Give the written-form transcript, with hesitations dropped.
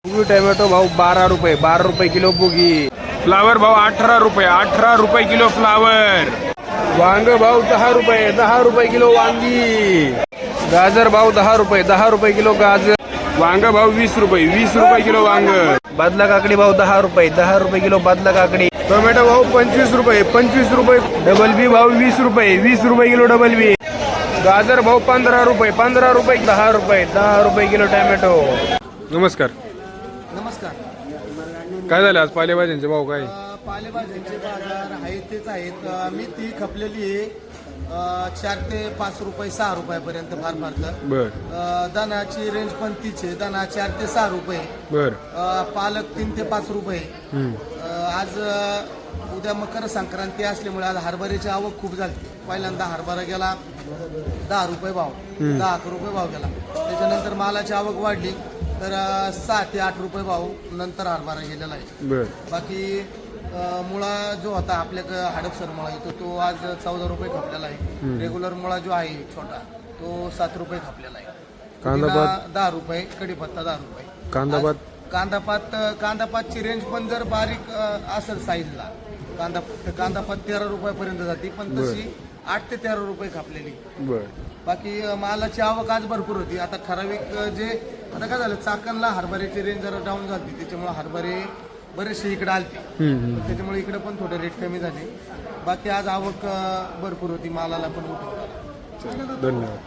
बुगी tomato भाव 12 रुपये, 12 रुपये किलो बुगी. फ्लावर भाव 18 रुपये, 18 रुपये किलो फ्लावर. वांग भाव 10 रुपये, 10 रुपये किलो वांगी. गाजर भाव 10 रुपये, 10 रुपये किलो गाजर. वांग भाव 20 रुपये, 20 रुपये किलो वांग. बादला काकडी भाव 10 रुपये, 10 रुपये किलो बादला काकडी. टोमॅटो भाव 25 रुपये, 25 रुपये. डबल बी भाव 20 रुपये, 20 रुपये किलो डबल बी. गाजर भाव 15 रुपये, 15 रुपये. 10 रुपये, 10 रुपये किलो टोमॅटो. नमस्कार. नमस्कार. काय झालं आज पालेभाज्यांचे भाव काय? पालेभाज्यांचे बाजार आहेत तेच आहेत. मेथी खपलेली आहे 4 ते 5 रुपये 6 रुपयापर्यंत फार फार. बर. दानाची रेंज पण तीच आहे. दाना 4 ते 6 रुपये. बर. पालक 3 ते 5 रुपये. आज उद्या मकर संक्रांती असल्यामुळे आज हरभऱ्याची आवक खूप झाली. पहिल्यांदा हरभरा गेला 10 रुपये भाव, 10 रुपये भाव गेला. त्याच्यानंतर मालाची आवक वाढली तर 6 ते 8 रुपये भाव नंतर हरभरा गेलेला आहे. बर. बाकी मुळा जो होता आपल्याकडे हडपसर मुळा येतो तो आज 14 रुपये खपलेला आहे. रेग्युलर मुळा जो आहे छोटा तो 7 रुपये खपलेला आहे. कांदापात 10 रुपये, कढीपत्ता 10 रुपये. कांदापात कांदापातची रेंज पण जर बारीक असेल साईजला कांदापात 13 रुपयापर्यंत जाते, पण तशी 8 ते 13 रुपये खपलेली. बर. बाकी मालाची आवक आज भरपूर होती. आता ठराविक जे आता काय झालं चाकणला हरभऱ्याची रेंज जरा डाऊन झाली, त्याच्यामुळे हरभरे बरेचसे इकडे आलते, त्याच्यामुळे इकडे पण थोडे रेट कमी झाले. बाकी आज आवक भरपूर होती, मालाला पण उठवला. धन्यवाद.